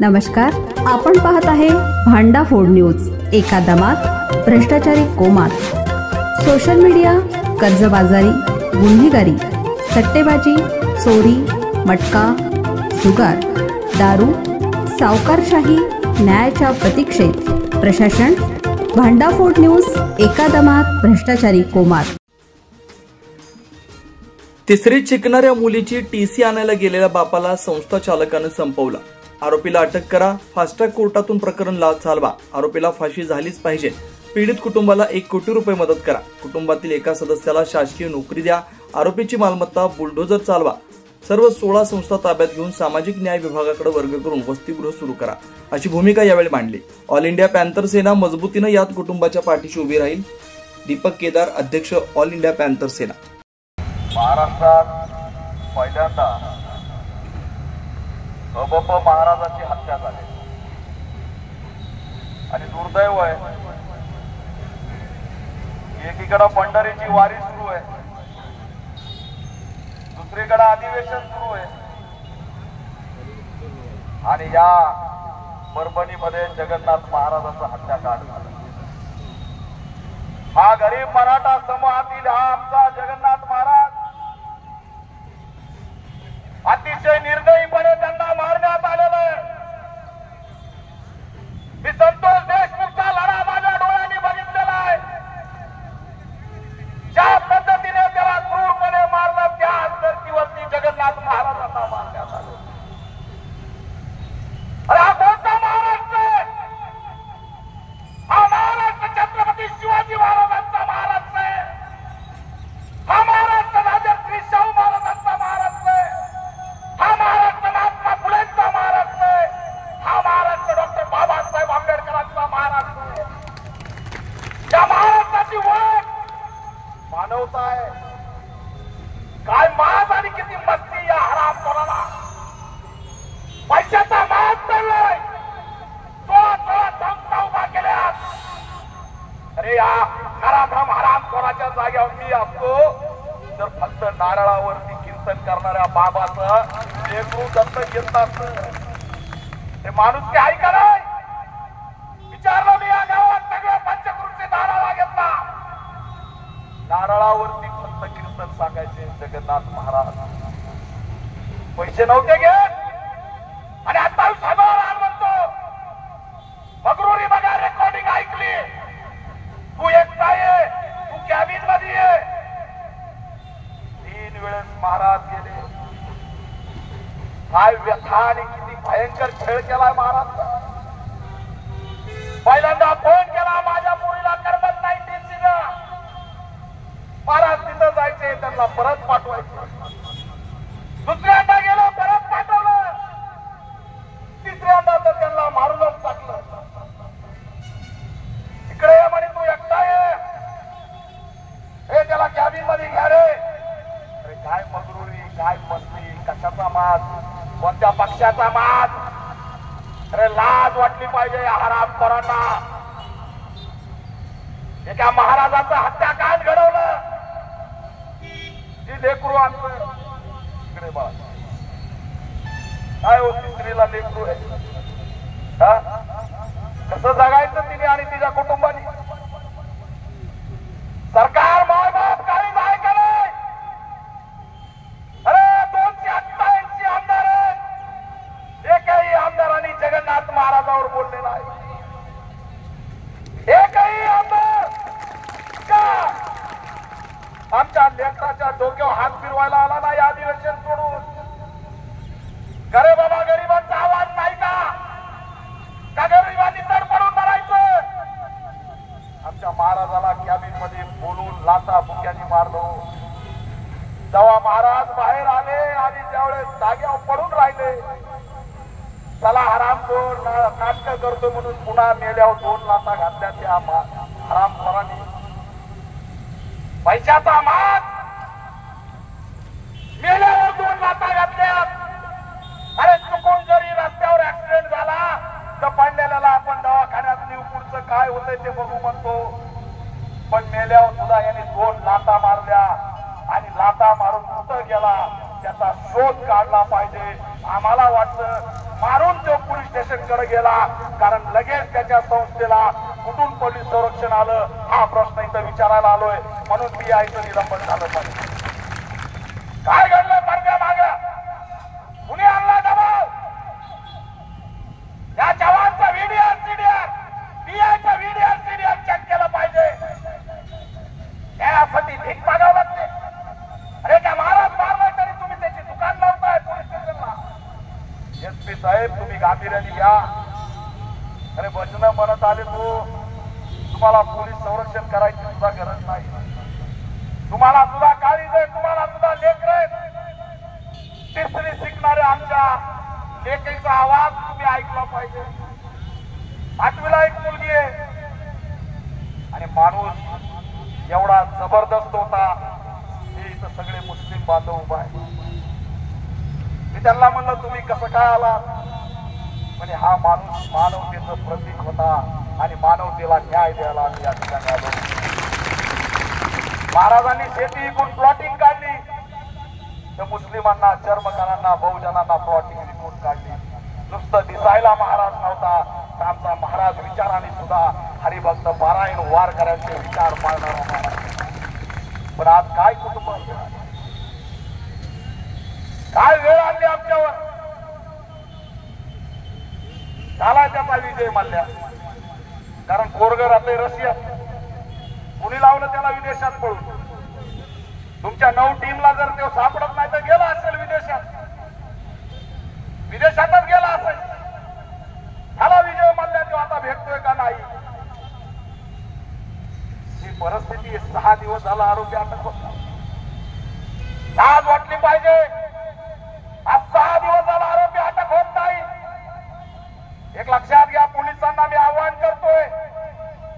नमस्कार, आपण पाहत आहे भांडाफोड न्यूज. एका दमात भ्रष्टाचारी कोमात. सोशल मीडिया, कर्जबाजारी, गुन्हेगारी, सट्टेबाजी, चोरी, मटका, जुगार, दारू, सावकारशाही, न्यायाच्या प्रतीक्षेत प्रशासन. भांडाफोड न्यूज. एका दमात भ्रष्टाचारी कोमात. तिसरीत शिकणाऱ्या मुलीची टीसी आणायला गेलेल्या बापाला संस्था चालकाने संपवला. आरोपीला अटक करा, फास्ट्रॅक कोर्टातून प्रकरण चालवा. आरोपीला फाशी झालीच पाहिजे. पीडित कुटुंबाला 1 कोटी रुपये मदत करा. कुटुंबातील एका सदस्याला शासकीय नोकरी द्या. आरोपीची मालमत्ता बुलडोजर चालवा. सर्व 16 संस्था ताब्यात घेऊन सामाजिक न्याय विभागाकडे वर्ग करून वसतिगृह सुरू करा, अशी भूमिका यावेळी मांडली. ऑल इंडिया पॅन्थर सेना मजबूतीने यात कुटुंबाच्या पाठीशी उभी राहील. दीपक केदार, अध्यक्ष, ऑल इंडिया पॅन्थर सेना. महाराष्ट्रात पहिल्यांदा अबप महाराजाची हत्या झाली आणि दुर्दैव आहे, एकीकडे पंढरीची वारी सुरू आहे, दुसरीकडे अधिवेशन सुरू आहे आणि या परभणीमध्ये जगन्नाथ महाराजाचा हत्याकांड झाला. हा गरीब मराठा समूहातील हा आमचा जगन्नाथ महाराज अतिशय निर्दयीपणे त्यांना मारण्यात आलेलं आहे. मी संतोष देशमुखचा लढा माझ्या डोळ्यांनी बघितलेला आहे. ज्या पद्धतीने त्याला क्रूरपणे मारलं त्याच धर्तीवरती जगन्नाथ महाराजांना मारण्यात आलं. अरे हा कोणता महाराष्ट्र आहे? हा महाराष्ट्र छत्रपती शिवाजी महाराजांचा महाराष्ट्र आहे. हा महाराष्ट्र राजश्री शाहू महाराजांचा महाराष्ट्र आहे. हा महाराष्ट्र महात्मा फुलेंचा महाराष्ट्र आहे. हा महाराष्ट्र डॉक्टर बाबासाहेब आंबेडकरांचा महाराष्ट्र आहे. या महाराष्ट्राची ओळख मानवता आहे. काय माज आणि किती मस्ती या हरामखोराला. पैशाचा माज चाललाय. 16 संस्था उभा केल्यात. अरे या नराधम हरामखोराच्या जागेवर मी असतो तर फक्त नारळावरती कीर्तन करणाऱ्या बाबाचं लेकरू दत्त घेत असतं. ते माणूस ते ऐका नाही. विचारलं मी या गावात सगळं पंचकृषी नारळा घेतला. नारळावरती फक्त कीर्तन सांगायचे जगन्नाथ महाराज. पैसे नव्हते घेत आणि आता साहेबांना म्हणतो मगरुरी बघा, रेकॉर्डिंग ऐकली. तू एकटा ये, तू कॅबिन मध्ये ये. 3 वेळेस महाराज गेले. काय व्यथा आणि किती भयंकर खेळ केलाय महाराज. पहिल्यांदा फोन केला, माझ्या मुलीला करमत नाही टीसीला. महाराज तिथं जायचे, त्यांना परत पाठवायचे. दुसऱ्यांदा गेलो, परत पाठवलं. तिसऱ्यांदा तर त्यांना मारूनच टाकलं. इकडे ये म्हणे, तू एकटा ये. हे त्याला कॅबिन मध्ये घ्या रे. अरे काय मगरुरी, काय मस्ती, कशाचा माज, कोणत्या पक्षाचा माज. अरे लाज वाटली पाहिजे या हरामखोरांना. एका महाराजाचं हत्याकांड घडवलं. जी लेकरू आणतोय इकडे बघा, काय होती स्त्रीला लेकरू आहे. कसं जगायचं तिने आणि तिच्या कुटुंबाने. सरकार मायबाप काहीच आहे का नाही? अरे 288 आमदार आहेत. एकही आमदारांनी जगन्नाथ महाराजावर बोलले नाही. एकही आमदार का आमच्या लेकराच्या डोक्यावर हात फिरवायला आला नाही अधिवेशन सोडून. अरे बाबा, गरिबांचा आवाज नाही का? गरिबांनी तडपडून मारायचं. आमच्या महाराजाला कॅबिन मध्ये बोलून लाथा बुक्यानी मारलो. जेव्हा महाराज बाहेर आले आणि त्यावेळेस जाग्यावर पडून राहिले, चला हरामखोर नाटक करतो म्हणून पुन्हा मेल्यावर 2 लाथा घातल्या त्या हरामखोरांनी. पैशाचा माज, मेल्यावर 2 लाथा घातल्या. अरे चुकून जरी रस्त्यावर ऍक्सिडेंट झाला तर पडलेल्याला आपण दवाखान्यात नेऊ, पुढचं काय होतंय ते बघू म्हणतो. पण मेल्यावर सुद्धा यांनी 2 लाथा मारल्या आणि लाथा मारून कुठं गेला त्याचा शोध काढला पाहिजे. आम्हाला वाटतं मारून तो पोलीस स्टेशन कडे गेला, कारण लगेच त्याच्या संस्थेला कुठून पोलीस संरक्षण आलं हा प्रश्न इथं विचारायला आलोय. म्हणून मी यायचं निलंबन झालं पाहिजे. काय घडलं पडद्या मागे? कुणी आणला दबाव? या जवानचा व्हिडिओ सीडीआर पीआयचा व्हिडिओ सीडीआर चेक केलं पाहिजे. त्यासाठी भीक मागावं लागते. अरे त्या महाराज मारलाय तरी तुम्ही त्याची दुकान लावताय पोलीस स्टेशनला. एसपी साहेब तुम्ही गांभीर्याने घ्या. अरे वचन म्हणत आले तुम्हाला पोलीस संरक्षण करायची सुद्धा गरज नाही. तुम्हाला सुद्धा काळीज आहे, तुम्हाला सुद्धा लेकर आहेत. तिसरी शिकणाऱ्या आमच्या लेकीचा आवाज तुम्ही ऐकला पाहिजे. 8वीला एक मुलगी आहे आणि माणूस एवढा जबरदस्त होता. हे इथं सगळे मुस्लिम बांधव उभा आहे. मी त्यांना म्हणलं तुम्ही कसं काय आला? म्हणजे हा माणूस मानवतेचं प्रतीक होता आणि मानवतेला न्याय द्यायला आम्ही या ठिकाणी आलो. महाराजांनी शेती विकून प्लॉटिंग काढली, तर मुस्लिमांना, चर्मकारांना, बहुजनांना प्लॉटिंग विकून काढली. नुसतं दिसायला महाराज नव्हता, तर आमचा महाराज विचाराने सुद्धा हरिभक्त पारायण वारकऱ्यांचे विचार पाळणारा महाराज. पण आज काय कुटुंब, काय वेळ आणली आमच्यावर. झाला त्याचा विजय मानल्या, कारण पोरगं राहते रशियात. कुणी लावलं त्याला विदेशात पळून? तुमच्या 9 टीमला जर तो सापडत नाही तर गेला असेल विदेशात, विदेशातच गेला असेल. झाला विजय मानल्या, तो आता भेटतोय का नाही? ही परिस्थिती 6 दिवस झाला आरोपी अटक होता. लाज वाटली पाहिजे. आज 6 दिवस झाला आरोपी अटक होत नाही. एक लक्षात घ्या, पोलिसांना मी आवाहन करतोय.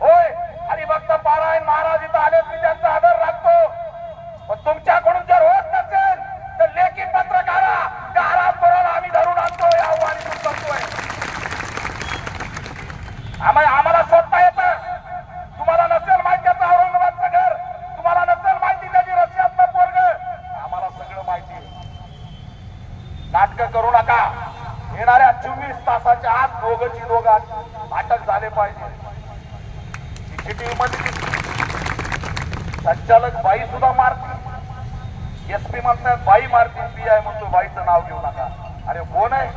होय, हरिभक्त पारायण महाराज इथं आले, मी त्यांचा आदर राखतो. पण तुमच्याकडून जर होत नसेल तर लेखी पत्र काढा. घरात आम्ही धरून आणतोय, आव्हान करतोय. आम्हाला शोधता येतं. तुम्हाला नसेल माहिती त्याचं औरंगाबादचं घर, तुम्हाला नसेल माहिती त्याची रशियातलं पोरगं, आम्हाला सगळं माहिती. नाटकं करू नका. येणाऱ्या 24 तासाच्या आत दोघं अटक झाले पाहिजे. सीसीटीव्ही मध्ये संचालक बाई सुद्धा मारतील, एसपी म्हणतात बाई मारतील, पीआय म्हणतो बाईचं नाव घेऊ नका. अरे कोण आहे?